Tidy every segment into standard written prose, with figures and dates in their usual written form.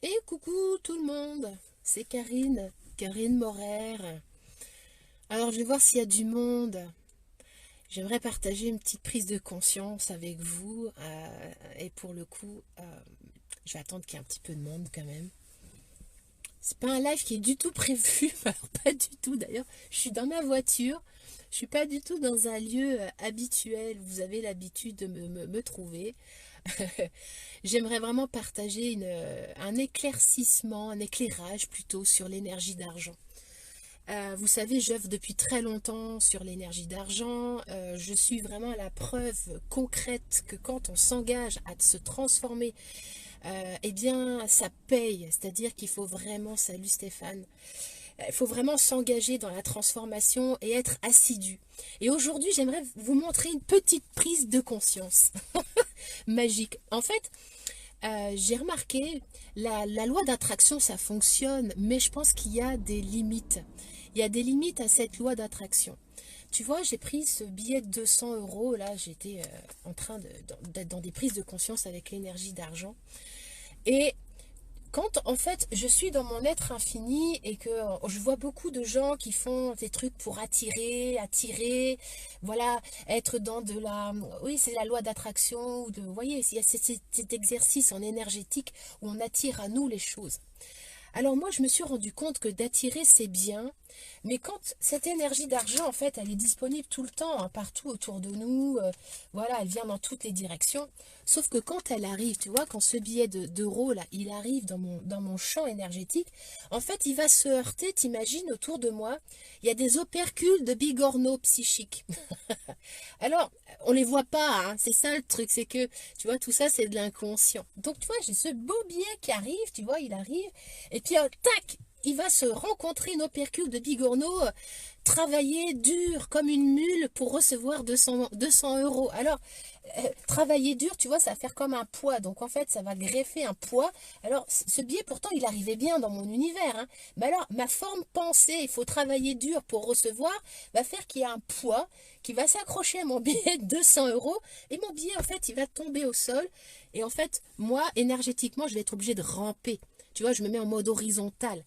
Et coucou tout le monde, c'est Karine Morer. Alors je vais voir s'il y a du monde. J'aimerais partager une petite prise de conscience avec vous. Et pour le coup, je vais attendre qu'il y ait un petit peu de monde quand même. C'est pas un live qui est du tout prévu, alors pas du tout d'ailleurs. Je suis dans ma voiture, je suis pas du tout dans un lieu habituel. Vous avez l'habitude de me trouver. J'aimerais vraiment partager un éclaircissement, un éclairage plutôt sur l'énergie d'argent. Vous savez, j'œuvre depuis très longtemps sur l'énergie d'argent. Je suis vraiment la preuve concrète que quand on s'engage à se transformer, eh bien, ça paye. C'est-à-dire qu'il faut vraiment, salut Stéphane, il faut vraiment s'engager dans la transformation et être assidu. Et aujourd'hui, j'aimerais vous montrer une petite prise de conscience magique. En fait, j'ai remarqué, la loi d'attraction, ça fonctionne, mais je pense qu'il y a des limites. Il y a des limites à cette loi d'attraction. Tu vois, j'ai pris ce billet de 200 euros, là, j'étais en train d'être dans des prises de conscience avec l'énergie d'argent. Et quand en fait je suis dans mon être infini et que je vois beaucoup de gens qui font des trucs pour attirer, voilà, être dans de la, oui, c'est la loi d'attraction, vous voyez, il y a cet exercice en énergétique où on attire à nous les choses. Alors moi, je me suis rendu compte que d'attirer, c'est bien, mais quand cette énergie d'argent, en fait, elle est disponible tout le temps, hein, partout autour de nous, voilà, elle vient dans toutes les directions, sauf que quand elle arrive, tu vois, quand ce billet d'euros, là, il arrive dans mon champ énergétique, en fait, il va se heurter, t'imagines, autour de moi, il y a des opercules de bigorneaux psychiques. Alors, on les voit pas, hein, c'est ça le truc, c'est que, tu vois, tout ça, c'est de l'inconscient. Donc, tu vois, j'ai ce beau billet qui arrive, tu vois, il arrive, et puis, tac, il va se rencontrer une opercule de bigorneau, travailler dur comme une mule pour recevoir 200 euros. Alors, travailler dur, tu vois, ça va faire comme un poids. Donc, en fait, ça va greffer un poids. Alors, ce billet, pourtant, il arrivait bien dans mon univers, hein. Mais alors, ma forme pensée, il faut travailler dur pour recevoir, va faire qu'il y a un poids qui va s'accrocher à mon billet de 200 euros. Et mon billet, en fait, il va tomber au sol. Et en fait, moi, énergétiquement, je vais être obligée de ramper. Tu vois, je me mets en mode horizontal.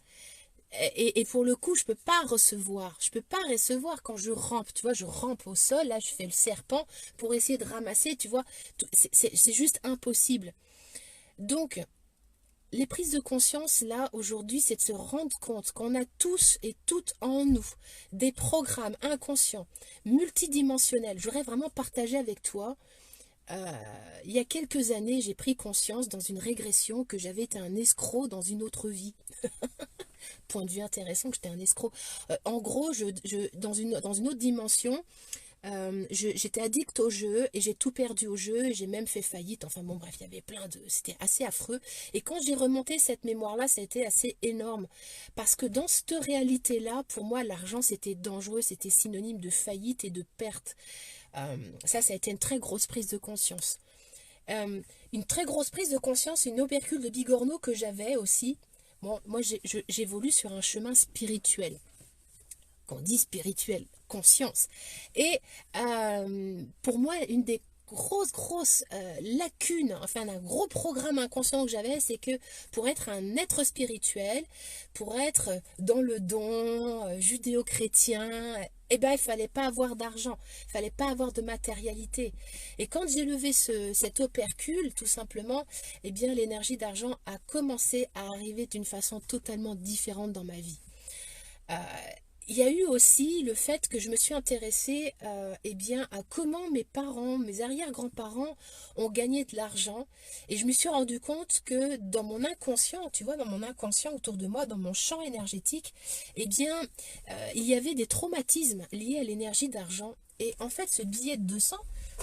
Et pour le coup, je peux pas recevoir. Je peux pas recevoir quand je rampe. Tu vois, je rampe au sol. Là, je fais le serpent pour essayer de ramasser. Tu vois, c'est juste impossible. Donc, les prises de conscience, là, aujourd'hui, c'est de se rendre compte qu'on a tous et toutes en nous des programmes inconscients, multidimensionnels. J'aurais vraiment partagé avec toi. Il y a quelques années, j'ai pris conscience dans une régression que j'avais été un escroc dans une autre vie. Point de vue intéressant, que j'étais un escroc. En gros, dans une autre dimension, j'étais addict au jeu et j'ai tout perdu au jeu et j'ai même fait faillite. Enfin bon, bref, il y avait plein de... C'était assez affreux. Et quand j'ai remonté cette mémoire-là, ça a été assez énorme. Parce que dans cette réalité-là, pour moi, l'argent, c'était dangereux, c'était synonyme de faillite et de perte. Ça a été une très grosse prise de conscience. Une très grosse prise de conscience, une opercule de bigorneau que j'avais aussi. Bon, moi, j'évolue sur un chemin spirituel. Qu'on dit spirituel, conscience. Et pour moi, une des grosses lacunes, enfin un gros programme inconscient que j'avais, c'est que pour être un être spirituel, pour être dans le don judéo-chrétien, eh ben, il fallait pas avoir d'argent, il fallait pas avoir de matérialité. Et quand j'ai levé cet opercule, tout simplement, eh bien, l'énergie d'argent a commencé à arriver d'une façon totalement différente dans ma vie. Euh, il y a eu aussi le fait que je me suis intéressée eh bien, à comment mes parents, mes arrière-grands-parents ont gagné de l'argent. Et je me suis rendu compte que dans mon inconscient, tu vois, dans mon inconscient autour de moi, dans mon champ énergétique, eh bien, il y avait des traumatismes liés à l'énergie d'argent. Et en fait, ce billet de 200,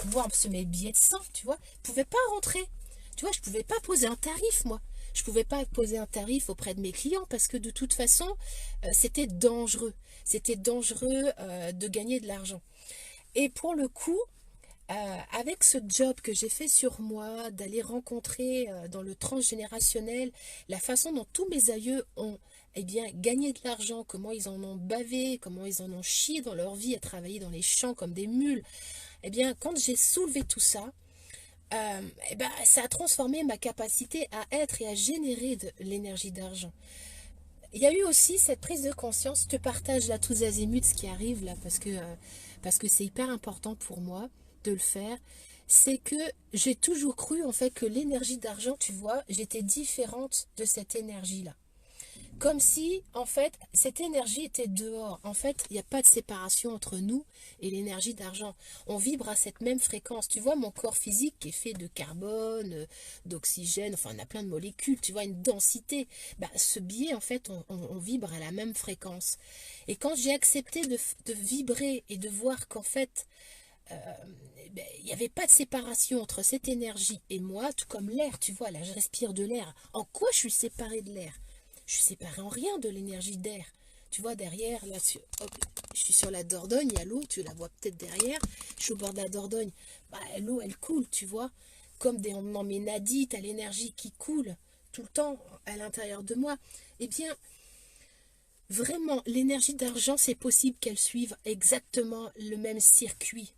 voire ce billet de 100, tu vois, ne pouvait pas rentrer. Tu vois, je ne pouvais pas poser un tarif, moi. Je ne pouvais pas poser un tarif auprès de mes clients parce que de toute façon, c'était dangereux. C'était dangereux de gagner de l'argent. Et pour le coup, avec ce job que j'ai fait sur moi, d'aller rencontrer dans le transgénérationnel la façon dont tous mes aïeux ont eh bien, gagné de l'argent, comment ils en ont bavé, comment ils en ont chié dans leur vie à travailler dans les champs comme des mules, Eh bien, quand j'ai soulevé tout ça, eh ben, ça a transformé ma capacité à être et à générer de l'énergie d'argent. Il y a eu aussi cette prise de conscience, je te partage là tous azimuts ce qui arrive là, parce que c'est hyper important pour moi de le faire. C'est que j'ai toujours cru en fait que l'énergie d'argent, tu vois, j'étais différente de cette énergie-là. Comme si, en fait, cette énergie était dehors. En fait, il n'y a pas de séparation entre nous et l'énergie d'argent. On vibre à cette même fréquence. Tu vois, mon corps physique qui est fait de carbone, d'oxygène, enfin, on a plein de molécules, tu vois, une densité. Bah, ce biais, en fait, on vibre à la même fréquence. Et quand j'ai accepté de vibrer et de voir qu'en fait, euh, ben, il n'y avait pas de séparation entre cette énergie et moi, tout comme l'air, tu vois, là, je respire de l'air. En quoi je suis séparée de l'air? Je suis séparée en rien de l'énergie d'air. Tu vois, derrière, là, hop, je suis sur la Dordogne, il y a l'eau, tu la vois peut-être derrière. Je suis au bord de la Dordogne. Bah, l'eau, elle coule, tu vois. Comme dans mes nadis, tu as l'énergie qui coule tout le temps à l'intérieur de moi. Eh bien, vraiment, l'énergie d'argent, c'est possible qu'elle suive exactement le même circuit.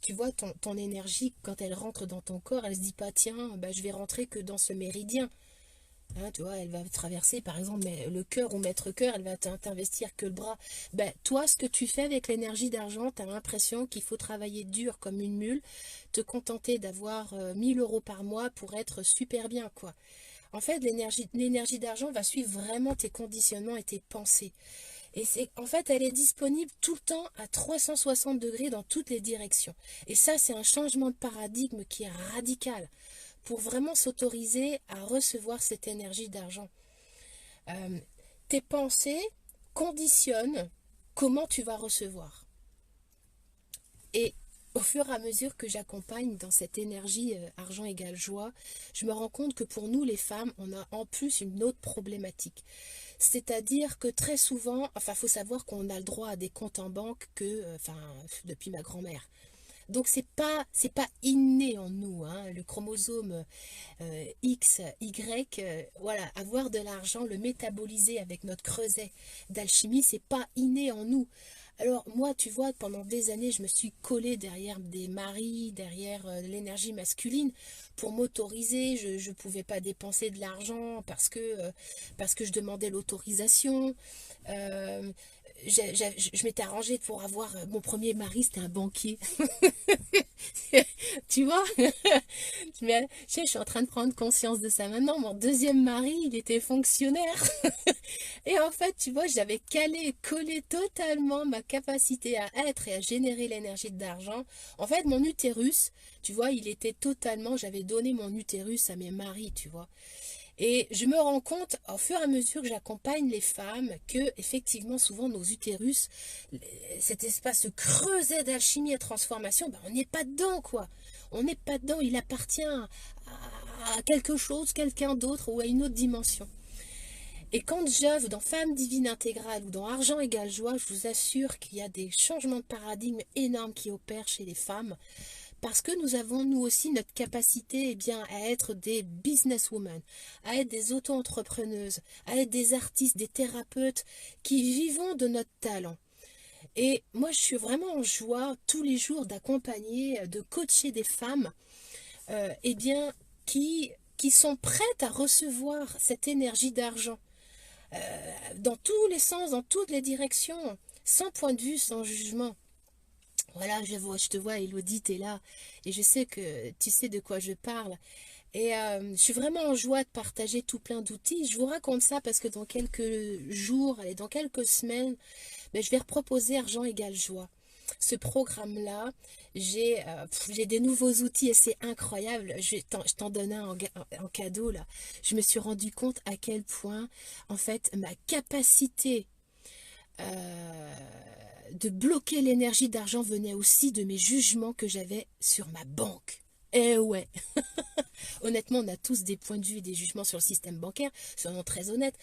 Tu vois, ton énergie, quand elle rentre dans ton corps, elle se dit pas, tiens, bah, je vais rentrer que dans ce méridien. Hein, tu vois, elle va traverser par exemple le cœur ou mettre cœur, elle va t'investir que le bras. Ben, toi, ce que tu fais avec l'énergie d'argent, tu as l'impression qu'il faut travailler dur comme une mule, te contenter d'avoir 1000 euros par mois pour être super bien, quoi. En fait, l'énergie d'argent va suivre vraiment tes conditionnements et tes pensées. Et en fait, elle est disponible tout le temps à 360 degrés dans toutes les directions. Et ça, c'est un changement de paradigme qui est radical pour vraiment s'autoriser à recevoir cette énergie d'argent. Tes pensées conditionnent comment tu vas recevoir. Et au fur et à mesure que j'accompagne dans cette énergie argent égale joie, je me rends compte que pour nous les femmes, on a en plus une autre problématique. C'est-à-dire que très souvent, enfin, il faut savoir qu'on a le droit à des comptes en banque depuis ma grand-mère. Donc c'est pas inné en nous, hein. Le chromosome X, Y, voilà, avoir de l'argent, le métaboliser avec notre creuset d'alchimie, c'est pas inné en nous. Alors moi, tu vois, pendant des années, je me suis collée derrière des maris, derrière l'énergie masculine pour m'autoriser. Je ne pouvais pas dépenser de l'argent parce que je demandais l'autorisation. Euh, je m'étais arrangée pour avoir mon premier mari, c'était un banquier. Tu vois, je suis en train de prendre conscience de ça maintenant. Mon deuxième mari, il était fonctionnaire. Et en fait, tu vois, j'avais collé totalement ma capacité à être et à générer l'énergie d'argent. En fait, mon utérus, tu vois, il était totalement, j'avais donné mon utérus à mes maris, tu vois. Et je me rends compte, au fur et à mesure que j'accompagne les femmes, que effectivement, souvent nos utérus, cet espace, ce creuset d'alchimie et transformation, ben, on n'est pas dedans, quoi. On n'est pas dedans, il appartient à quelque chose, quelqu'un d'autre ou à une autre dimension. Et quand j'œuvre dans Femme Divine Intégrale ou dans Argent égale joie, je vous assure qu'il y a des changements de paradigme énormes qui opèrent chez les femmes. Parce que nous avons, nous aussi, notre capacité bien, à être des businesswomen, à être des auto-entrepreneuses, à être des artistes, des thérapeutes qui vivons de notre talent. Et moi, je suis vraiment en joie tous les jours d'accompagner, de coacher des femmes eh bien, qui sont prêtes à recevoir cette énergie d'argent dans tous les sens, dans toutes les directions, sans point de vue, sans jugement. Voilà, je te vois, Elodie, t'es là, et je sais que tu sais de quoi je parle. Et je suis vraiment en joie de partager tout plein d'outils. Je vous raconte ça parce que dans quelques jours, et dans quelques semaines, ben, je vais reproposer Argent égale joie. Ce programme-là, j'ai des nouveaux outils et c'est incroyable. Je t'en donne un en cadeau là. Je me suis rendu compte à quel point, en fait, ma capacité de bloquer l'énergie d'argent venait aussi de mes jugements que j'avais sur ma banque. Eh ouais, honnêtement, on a tous des points de vue et des jugements sur le système bancaire, soyons très honnêtes.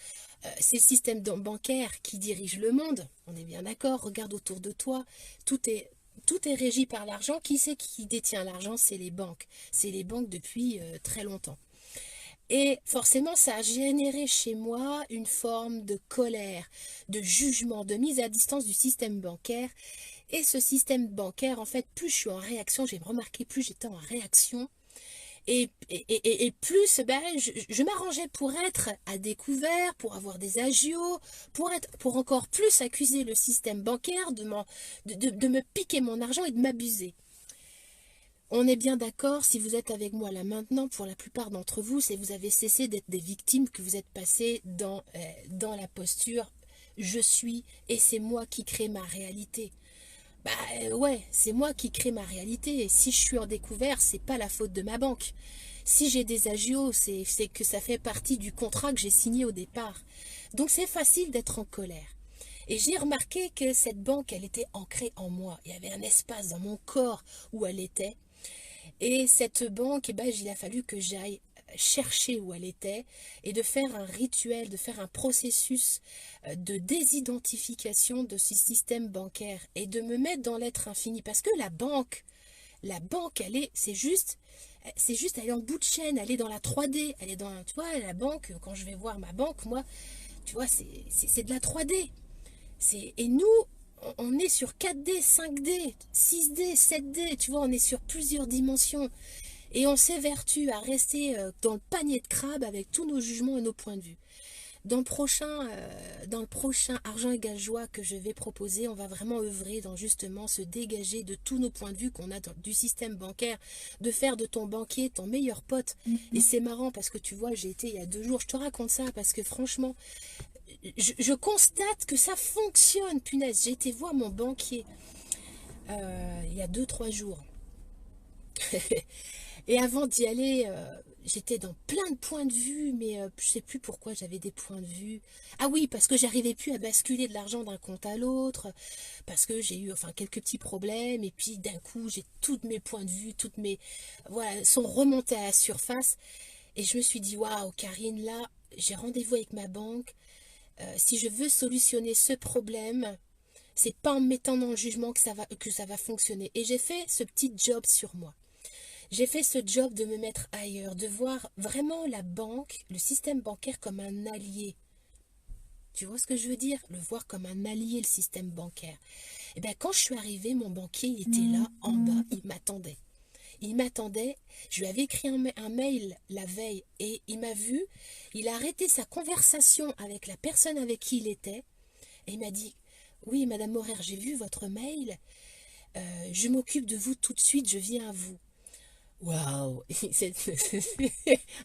C'est le système bancaire qui dirige le monde, on est bien d'accord, regarde autour de toi, tout est régi par l'argent. Qui c'est qui détient l'argent? C'est les banques. C'est les banques depuis très longtemps. Et forcément, ça a généré chez moi une forme de colère, de jugement, de mise à distance du système bancaire. Et ce système bancaire, en fait, plus je suis en réaction, j'ai remarqué, plus j'étais en réaction. Et plus ben, je m'arrangeais pour être à découvert, pour avoir des agios, pour encore plus accuser le système bancaire de me piquer mon argent et de m'abuser. On est bien d'accord, si vous êtes avec moi là maintenant, pour la plupart d'entre vous, c'est que vous avez cessé d'être des victimes, que vous êtes passé dans la posture « je suis et c'est moi qui crée ma réalité ». Ouais, c'est moi qui crée ma réalité. Et si je suis en découvert, c'est pas la faute de ma banque. Si j'ai des agios, c'est que ça fait partie du contrat que j'ai signé au départ. Donc c'est facile d'être en colère. Et j'ai remarqué que cette banque, elle était ancrée en moi. Il y avait un espace dans mon corps où elle était. Et cette banque, eh ben, il a fallu que j'aille chercher où elle était et de faire un rituel, de faire un processus de désidentification de ce système bancaire et de me mettre dans l'être infini. Parce que la banque, c'est juste, elle est en bout de chaîne, elle est dans la 3D, elle est dans, tu vois, la banque, quand je vais voir ma banque, moi, tu vois, c'est de la 3D. Et nous, on est sur 4D, 5D, 6D, 7D, tu vois, on est sur plusieurs dimensions. Et on s'évertue à rester dans le panier de crabe avec tous nos jugements et nos points de vue. Dans le prochain Argent égale joie que je vais proposer, on va vraiment œuvrer dans justement se dégager de tous nos points de vue qu'on a du système bancaire, de faire de ton banquier ton meilleur pote. Et c'est marrant parce que tu vois, j'ai été il y a 2 jours, je te raconte ça parce que franchement, je constate que ça fonctionne, punaise. J'ai été voir mon banquier il y a 2-3 jours. Et avant d'y aller, j'étais dans plein de points de vue, mais je sais plus pourquoi j'avais des points de vue. Ah oui, parce que j'arrivais plus à basculer de l'argent d'un compte à l'autre, parce que j'ai eu enfin quelques petits problèmes, et puis d'un coup, j'ai tous mes points de vue, voilà, sont remontés à la surface. Et je me suis dit, waouh, Karine, là, j'ai rendez-vous avec ma banque. Si je veux solutionner ce problème, c'est pas en me mettant dans le jugement que ça va fonctionner. Et j'ai fait ce petit job sur moi. J'ai fait ce job de me mettre ailleurs, de voir vraiment la banque, le système bancaire comme un allié. Tu vois ce que je veux dire? Le voir comme un allié, le système bancaire. Et bien, quand je suis arrivée, mon banquier, il était là, en bas, il m'attendait. Il m'attendait, je lui avais écrit un mail la veille et il m'a vu, il a arrêté sa conversation avec la personne avec qui il était et il m'a dit, oui, Madame Morer, j'ai vu votre mail, je m'occupe de vous tout de suite, je viens à vous. Waouh, c'est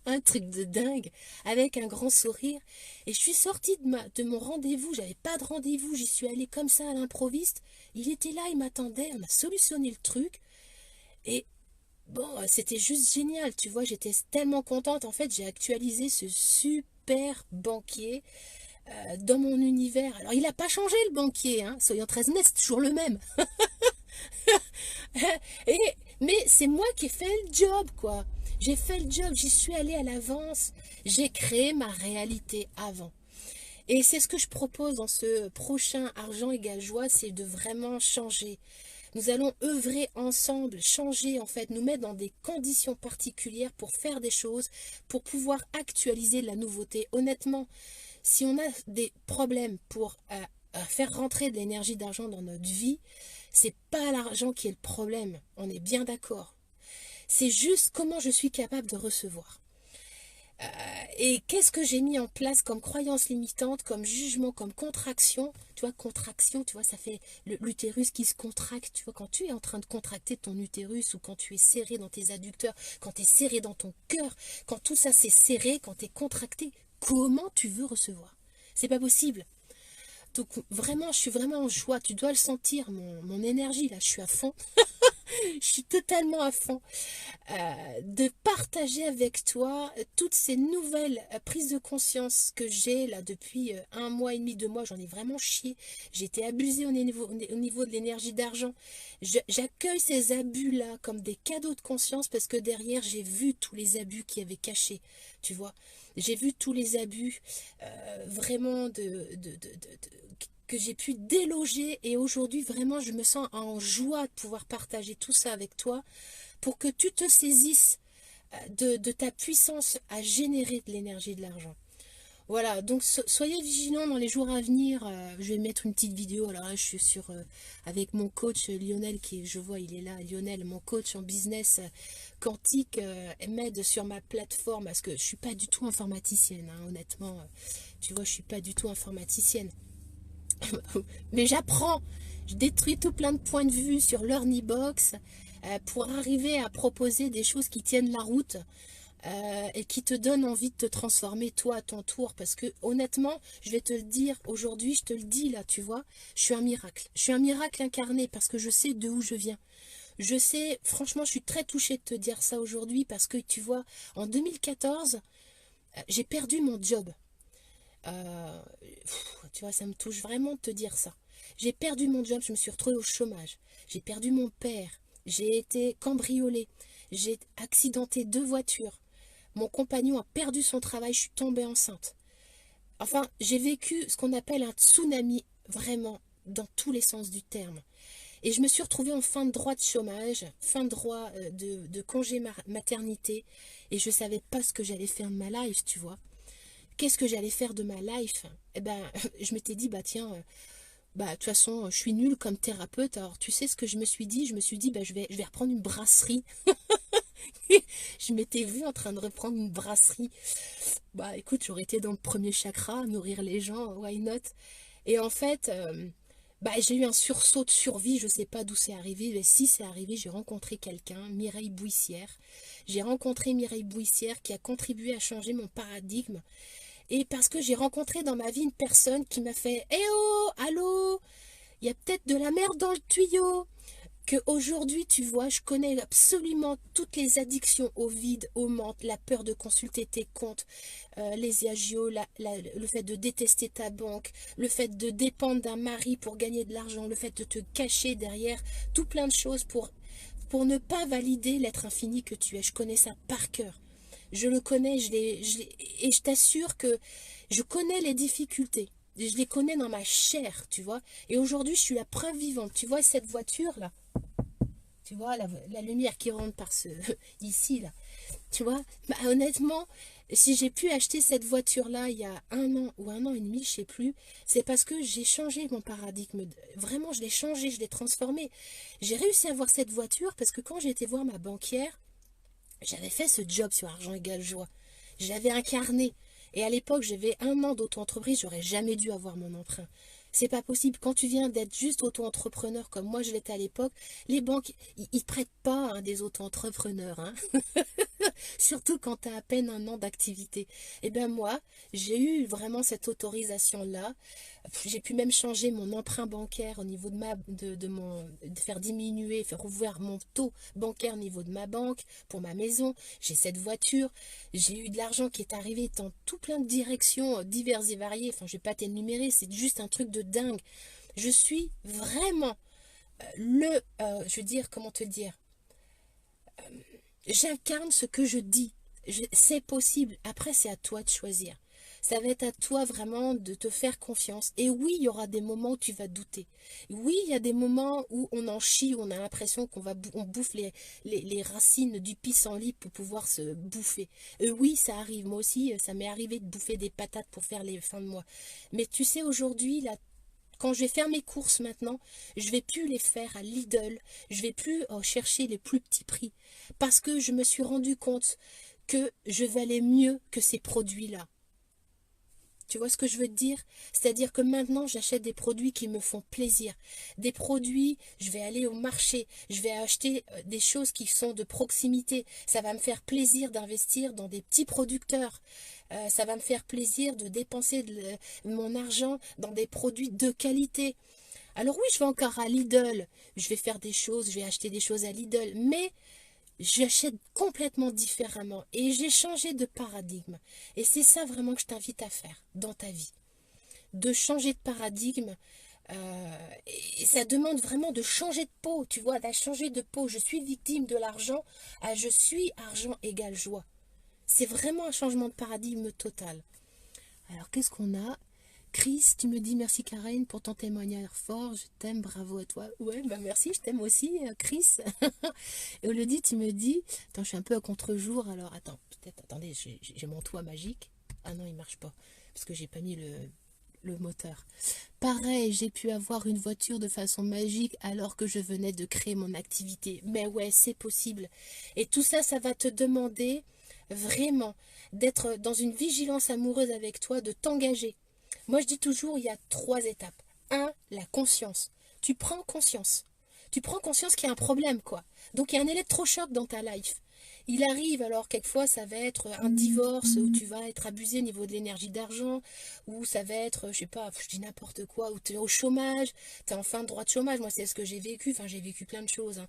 un truc de dingue, avec un grand sourire. Et je suis sortie de mon rendez-vous, j'avais pas de rendez-vous, j'y suis allée comme ça à l'improviste. Il était là, il m'attendait, on a solutionné le truc. Et bon, c'était juste génial, tu vois, j'étais tellement contente. En fait, j'ai actualisé ce super banquier dans mon univers. Alors, il n'a pas changé le banquier, hein, soyons très honnêtes, c'est toujours le même. Et, mais c'est moi qui ai fait le job, quoi. J'ai fait le job, j'y suis allée à l'avance. J'ai créé ma réalité avant. Et c'est ce que je propose dans ce prochain Argent égale joie, c'est de vraiment changer. Nous allons œuvrer ensemble, changer en fait, nous mettre dans des conditions particulières pour faire des choses, pour pouvoir actualiser la nouveauté. Honnêtement, si on a des problèmes pour faire rentrer de l'énergie d'argent dans notre vie, c'est pas l'argent qui est le problème, on est bien d'accord. C'est juste comment je suis capable de recevoir. Et qu'est-ce que j'ai mis en place comme croyance limitante, comme jugement, comme contraction. Tu vois, contraction, tu vois, ça fait l'utérus qui se contracte. Tu vois, quand tu es en train de contracter ton utérus ou quand tu es serré dans tes adducteurs, quand tu es serré dans ton cœur, quand tout ça s'est serré, quand tu es contracté, comment tu veux recevoir? C'est pas possible. Donc vraiment, je suis vraiment en joie. Tu dois le sentir, mon énergie, là, je suis à fond. Je suis totalement à fond de partager avec toi toutes ces nouvelles prises de conscience que j'ai là depuis 1 mois et demi, 2 mois. J'en ai vraiment chié. J'ai été abusée au niveau de l'énergie d'argent. J'accueille ces abus-là comme des cadeaux de conscience parce que derrière, j'ai vu tous les abus qui avaient caché. Tu vois, j'ai vu tous les abus vraiment que j'ai pu déloger et aujourd'hui vraiment je me sens en joie de pouvoir partager tout ça avec toi pour que tu te saisisses de ta puissance à générer de l'énergie, de l'argent. Voilà, donc soyez vigilants dans les jours à venir. Je vais mettre une petite vidéo. Alors là, je suis avec mon coach Lionel, qui je vois, il est là. Lionel, mon coach en business quantique, m'aide sur ma plateforme parce que je suis pas du tout informaticienne, hein, honnêtement. Tu vois, je suis pas du tout informaticienne. Mais j'apprends. Je détruis tout plein de points de vue sur l'Earnybox pour arriver à proposer des choses qui tiennent la route. Et qui te donne envie de te transformer toi à ton tour, parce que honnêtement je vais te le dire aujourd'hui, je te le dis là, tu vois, je suis un miracle, incarné, parce que je sais de où je viens, je sais, franchement je suis très touchée de te dire ça aujourd'hui, parce que tu vois, en 2014 j'ai perdu mon job. Euh, Tu vois, ça me touche vraiment de te dire ça. J'ai perdu mon job, je me suis retrouvée au chômage, j'ai perdu mon père, j'ai été cambriolée, j'ai accidenté 2 voitures. Mon compagnon a perdu son travail, je suis tombée enceinte. Enfin, j'ai vécu ce qu'on appelle un tsunami, vraiment, dans tous les sens du terme. Et je me suis retrouvée en fin de droit de chômage, fin de droit de congé maternité, et je ne savais pas ce que j'allais faire de ma life, tu vois. Qu'est-ce que j'allais faire de ma life? Eh ben, je m'étais dit, bah tiens, bah de toute façon, je suis nulle comme thérapeute, alors tu sais ce que je me suis dit? Je me suis dit, bah je vais reprendre une brasserie. Je m'étais vue en train de reprendre une brasserie. Bah écoute, j'aurais été dans le premier chakra, nourrir les gens, why not? Et en fait, bah, j'ai eu un sursaut de survie, je sais pas d'où c'est arrivé, mais si c'est arrivé, j'ai rencontré quelqu'un, Mireille Bouissière. J'ai rencontré Mireille Bouissière qui a contribué à changer mon paradigme. Et parce que j'ai rencontré dans ma vie une personne qui m'a fait « Eh oh, allô, il y a peut-être de la merde dans le tuyau !» Que aujourd'hui, tu vois, je connais absolument toutes les addictions au vide, au mentes, la peur de consulter tes comptes, les agios, le fait de détester ta banque, le fait de dépendre d'un mari pour gagner de l'argent, le fait de te cacher derrière tout plein de choses pour ne pas valider l'être infini que tu es. Je connais ça par cœur. Je le connais, et je t'assure que je connais les difficultés. Je les connais dans ma chair, tu vois. Et aujourd'hui, je suis la preuve vivante. Tu vois cette voiture-là? Tu vois, la lumière qui rentre par ici, là. Tu vois, bah, honnêtement, si j'ai pu acheter cette voiture-là il y a 1 an ou 1 an et demi, je sais plus, c'est parce que j'ai changé mon paradigme. Vraiment, je l'ai changé, je l'ai transformé. J'ai réussi à avoir cette voiture parce que quand j'ai été voir ma banquière, j'avais fait ce job sur Argent égale joie. J'avais incarné. Et à l'époque, j'avais 1 an d'auto-entreprise, j'aurais jamais dû avoir mon emprunt. C'est pas possible. Quand tu viens d'être juste auto-entrepreneur comme moi je l'étais à l'époque, les banques, ils prêtent pas, hein, des auto-entrepreneurs, hein. Surtout quand tu as à peine 1 an d'activité. Et bien moi, j'ai eu vraiment cette autorisation-là. J'ai pu même changer mon emprunt bancaire au niveau de faire diminuer, faire ouvrir mon taux bancaire au niveau de ma banque, pour ma maison. J'ai cette voiture. J'ai eu de l'argent qui est arrivé dans tout plein de directions diverses et variées. Enfin, je vais pas t'énumérer, c'est juste un truc de dingue. Je suis vraiment je veux dire, comment te dire, j'incarne ce que je dis. C'est possible. Après, c'est à toi de choisir. Ça va être à toi vraiment de te faire confiance. Et oui, il y aura des moments où tu vas douter. Oui, il y a des moments où on en chie, où on a l'impression on bouffe les racines du pissenlit pour pouvoir se bouffer. Oui, ça arrive. Moi aussi, ça m'est arrivé de bouffer des patates pour faire les fins de mois. Mais tu sais, aujourd'hui, là, quand je vais faire mes courses maintenant, je vais plus les faire à Lidl, je vais plus chercher les plus petits prix, parce que je me suis rendu compte que je valais mieux que ces produits-là. Tu vois ce que je veux te dire? C'est-à-dire que maintenant, j'achète des produits qui me font plaisir. Des produits, je vais aller au marché, je vais acheter des choses qui sont de proximité. Ça va me faire plaisir d'investir dans des petits producteurs. Ça va me faire plaisir de dépenser mon argent dans des produits de qualité. Alors oui, je vais encore à Lidl, je vais faire des choses, je vais acheter des choses à Lidl, mais j'achète complètement différemment et j'ai changé de paradigme. Et c'est ça vraiment que je t'invite à faire dans ta vie. De changer de paradigme. Et ça demande vraiment de changer de peau, tu vois, de changer de peau. Je suis victime de l'argent à je suis argent égale joie. C'est vraiment un changement de paradigme total. Alors, qu'est-ce qu'on a? Chris, tu me dis merci Karen pour ton témoignage fort, je t'aime, bravo à toi. Ouais, bah merci, je t'aime aussi, Chris. Et Elodie, tu me dis, attends, je suis un peu à contre-jour, alors attends, peut-être, attendez, j'ai mon toit magique. Ah non, il marche pas. parce que j'ai pas mis le moteur. Pareil, j'ai pu avoir une voiture de façon magique alors que je venais de créer mon activité. Mais ouais, c'est possible. Et tout ça, ça va te demander vraiment d'être dans une vigilance amoureuse avec toi, de t'engager. Moi, je dis toujours, il y a 3 étapes. Un, la conscience. Tu prends conscience. Tu prends conscience qu'il y a un problème, quoi. Donc, il y a un électrochoc dans ta life. Il arrive, alors quelquefois ça va être un divorce où tu vas être abusé au niveau de l'énergie d'argent, ou ça va être, je sais pas, je dis n'importe quoi, où tu es au chômage, tu es en fin de droit de chômage, moi c'est ce que j'ai vécu, enfin j'ai vécu plein de choses, hein.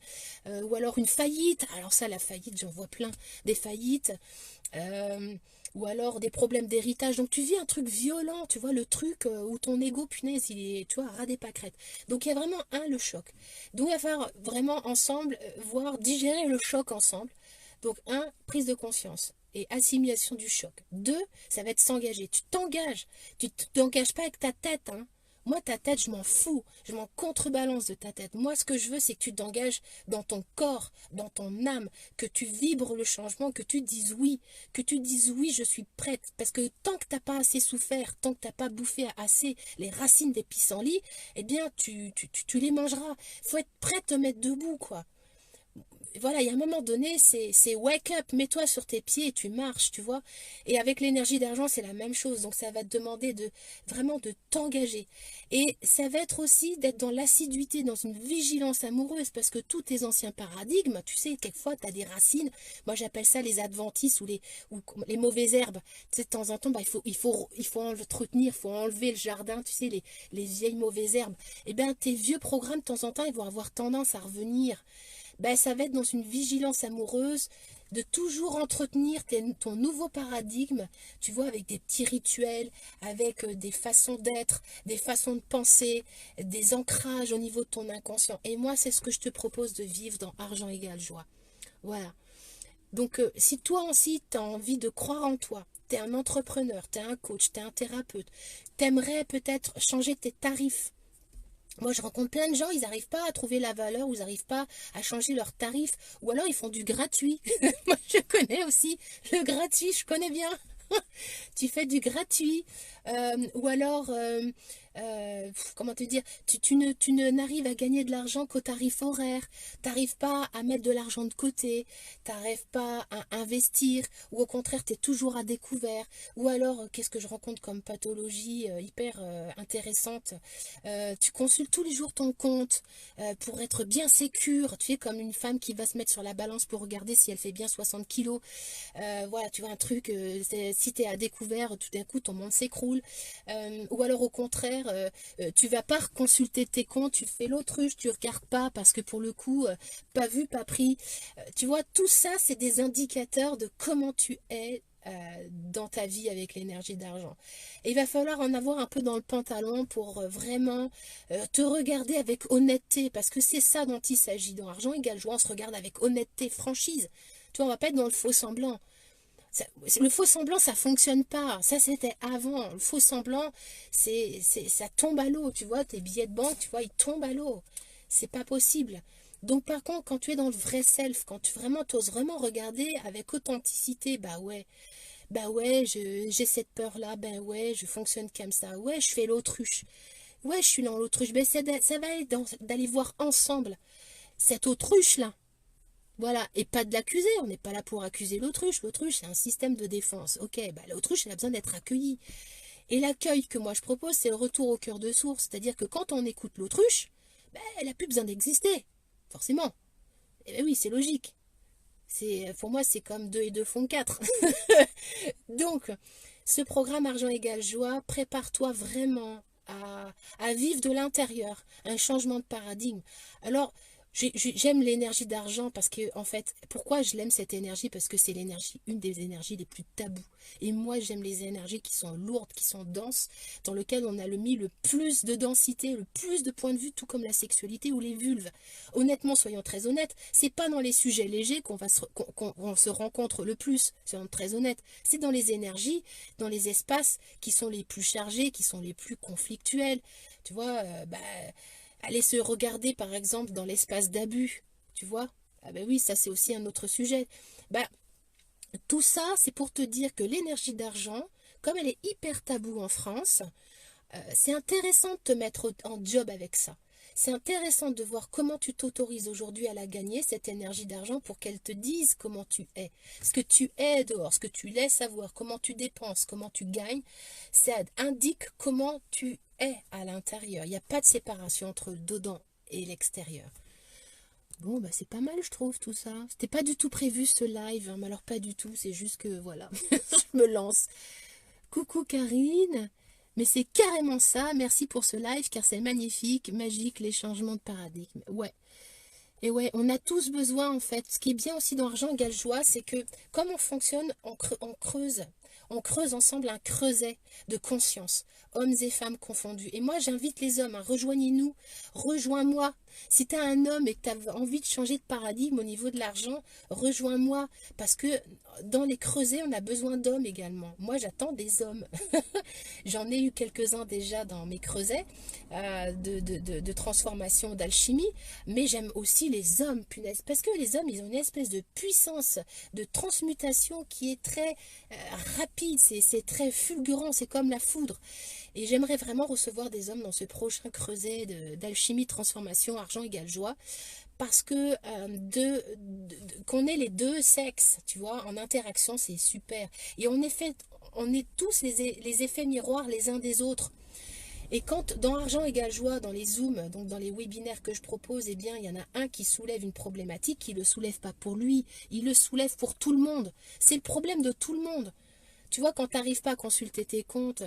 Ou alors une faillite, alors ça la faillite j'en vois plein, des faillites, ou alors des problèmes d'héritage, donc tu vis un truc violent, tu vois, le truc où ton ego, punaise, il est, tu vois, ras des pâquerettes. Donc il y a vraiment le choc. Donc il va falloir vraiment ensemble, voir, digérer le choc ensemble. Donc, prise de conscience et assimilation du choc. 2, ça va être s'engager. Tu t'engages. Tu t'engages pas avec ta tête, hein. Moi, ta tête, je m'en fous. Je m'en contrebalance de ta tête. Moi, ce que je veux, c'est que tu t'engages dans ton corps, dans ton âme, que tu vibres le changement, que tu dises oui. Que tu dises oui, je suis prête. Parce que tant que tu n'as pas assez souffert, tant que tu n'as pas bouffé assez les racines des pissenlits, eh bien, tu les mangeras. Il faut être prêt à te mettre debout, quoi. Voilà, il y a un moment donné, c'est wake up, mets-toi sur tes pieds et tu marches, tu vois. Et avec l'énergie d'argent, c'est la même chose. Donc ça va te demander de vraiment de t'engager. Et ça va être aussi d'être dans l'assiduité, dans une vigilance amoureuse, parce que tous tes anciens paradigmes, tu sais, quelquefois, tu as des racines. Moi, j'appelle ça les adventices ou les mauvaises herbes. Tu sais, de temps en temps, bah, il faut entretenir, il faut enlever le jardin, tu sais, les vieilles mauvaises herbes. Eh bien, tes vieux programmes, de temps en temps, ils vont avoir tendance à revenir. Ben, ça va être dans une vigilance amoureuse de toujours entretenir ton nouveau paradigme, tu vois, avec des petits rituels, avec des façons d'être, des façons de penser, des ancrages au niveau de ton inconscient. Et moi, c'est ce que je te propose de vivre dans Argent égale joie. Voilà. Donc, si toi aussi, tu as envie de croire en toi, tu es un entrepreneur, tu es un coach, tu es un thérapeute, tu aimerais peut-être changer tes tarifs. Moi, je rencontre plein de gens, ils n'arrivent pas à trouver la valeur, ou ils n'arrivent pas à changer leurs tarifs, ou alors ils font du gratuit. Moi, je connais aussi le gratuit, je connais bien. Tu fais du gratuit, ou alors, comment te dire, tu n'arrives à gagner de l'argent qu'au tarif horaire, tu n'arrives pas à mettre de l'argent de côté, tu n'arrives pas à investir, ou au contraire, tu es toujours à découvert, ou alors, qu'est-ce que je rencontre comme pathologie hyper intéressante, tu consultes tous les jours ton compte pour être bien sécure, tu es comme une femme qui va se mettre sur la balance pour regarder si elle fait bien 60 kilos, voilà, tu vois un truc, si tu es à découvert, tout d'un coup ton monde s'écroule. Ou alors au contraire, tu vas pas consulter tes comptes, tu fais l'autruche, tu regardes pas parce que pour le coup, pas vu, pas pris. Tu vois, tout ça, c'est des indicateurs de comment tu es dans ta vie avec l'énergie d'argent. Et il va falloir en avoir un peu dans le pantalon pour vraiment te regarder avec honnêteté, parce que c'est ça dont il s'agit. Dans Argent égale joie, on se regarde avec honnêteté, franchise. Tu vois, on va pas être dans le faux semblant. Le faux semblant, ça fonctionne pas. Ça, c'était avant. Le faux semblant, ça tombe à l'eau. Tu vois, tes billets de banque, tu vois, ils tombent à l'eau. C'est pas possible. Donc, par contre, quand tu es dans le vrai self, quand tu vraiment t'oses vraiment regarder avec authenticité, bah ouais, j'ai cette peur-là, ben ouais, je fonctionne comme ça. Ouais, je fais l'autruche. Ouais, je suis dans l'autruche. Ben, ça va être d'aller voir ensemble cette autruche-là. Voilà, et pas de l'accuser, on n'est pas là pour accuser l'autruche. L'autruche, c'est un système de défense. Ok, bah, l'autruche, elle a besoin d'être accueillie. Et l'accueil que moi je propose, c'est le retour au cœur de source. C'est-à-dire que quand on écoute l'autruche, bah, elle n'a plus besoin d'exister. Forcément. Et ben oui, c'est logique. Pour moi, c'est comme 2 et 2 font 4. Donc, ce programme Argent égale joie, prépare-toi vraiment à vivre de l'intérieur, un changement de paradigme. Alors, j'aime l'énergie d'argent parce que, en fait, pourquoi je l'aime cette énergie? Parce que c'est une des énergies les plus tabous. Et moi, j'aime les énergies qui sont lourdes, qui sont denses, dans lesquelles on a mis le plus de densité, le plus de points de vue, tout comme la sexualité ou les vulves. Honnêtement, soyons très honnêtes, c'est pas dans les sujets légers qu'on se rencontre le plus, soyons très honnêtes. C'est dans les énergies, dans les espaces qui sont les plus chargés, qui sont les plus conflictuels. Tu vois, aller se regarder par exemple dans l'espace d'abus, tu vois. Ah ben oui, ça c'est aussi un autre sujet. Bah, tout ça, c'est pour te dire que l'énergie d'argent, comme elle est hyper taboue en France, c'est intéressant de te mettre en job avec ça. C'est intéressant de voir comment tu t'autorises aujourd'hui à la gagner, cette énergie d'argent, pour qu'elle te dise comment tu es. Ce que tu es dehors, ce que tu laisses savoir, comment tu dépenses, comment tu gagnes, ça indique comment tu es à l'intérieur. Il n'y a pas de séparation entre le dedans et l'extérieur. Bon, bah c'est pas mal, je trouve, tout ça. C'était pas du tout prévu, ce live, hein, mais alors pas du tout, c'est juste que, voilà, je me lance. Coucou Karine, mais c'est carrément ça, merci pour ce live, car c'est magnifique, magique, les changements de paradigme. Ouais, et ouais, on a tous besoin, en fait. Ce qui est bien aussi dans Argent égale joie, c'est que, comme on fonctionne, on creuse. On creuse ensemble un creuset de conscience, hommes et femmes confondus. Et moi, j'invite les hommes, hein, rejoignez-nous, rejoins-moi. Si tu as un homme et que tu as envie de changer de paradigme au niveau de l'argent, rejoins-moi. Parce que dans les creusets, on a besoin d'hommes également. Moi, j'attends des hommes. J'en ai eu quelques-uns déjà dans mes creusets de transformation, d'alchimie. Mais j'aime aussi les hommes, punaise. Parce que les hommes, ils ont une espèce de puissance de transmutation qui est très rapide, c'est très fulgurant, c'est comme la foudre. Et j'aimerais vraiment recevoir des hommes dans ce prochain creuset d'alchimie, transformation, argent égale joie, parce que qu'on ait les deux sexes, tu vois, en interaction, c'est super. Et on est tous les effets miroirs les uns des autres. Et quand dans Argent égale joie, dans les Zooms, donc dans les webinaires que je propose, eh bien, il y en a un qui soulève une problématique, qui ne le soulève pas pour lui, il le soulève pour tout le monde. C'est le problème de tout le monde. Tu vois, quand tu n'arrives pas à consulter tes comptes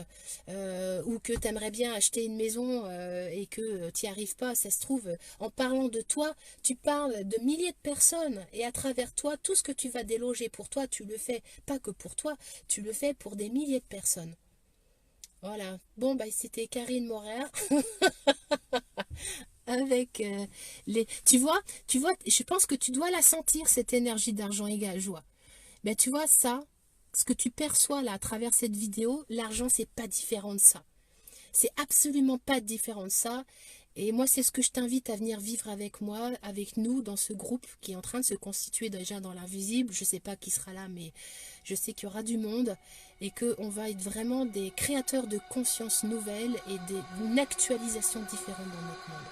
ou que tu aimerais bien acheter une maison et que tu n'y arrives pas, ça se trouve, en parlant de toi, tu parles de milliers de personnes et à travers toi, tout ce que tu vas déloger pour toi, tu le fais pas que pour toi, tu le fais pour des milliers de personnes. Voilà. Bon, bah, c'était Karine Morer avec les... Tu vois, je pense que tu dois la sentir, cette énergie d'argent égale joie. Ben, tu vois, ça, ce que tu perçois là à travers cette vidéo, l'argent, c'est pas différent de ça. C'est absolument pas différent de ça. Et moi, c'est ce que je t'invite à venir vivre avec moi, avec nous, dans ce groupe qui est en train de se constituer déjà dans l'invisible. Je sais pas qui sera là, mais je sais qu'il y aura du monde et qu'on va être vraiment des créateurs de conscience nouvelles et d'une actualisation différente dans notre monde.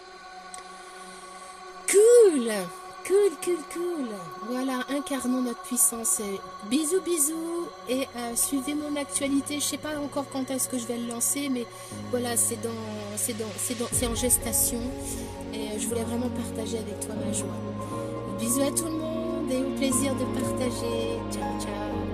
Cool! Cool. Voilà, incarnons notre puissance. Bisous, bisous. Et suivez mon actualité. Je sais pas encore quand est-ce que je vais le lancer, mais voilà, c'est en gestation. Et je voulais vraiment partager avec toi ma joie. Bisous à tout le monde et au plaisir de partager. Ciao, ciao.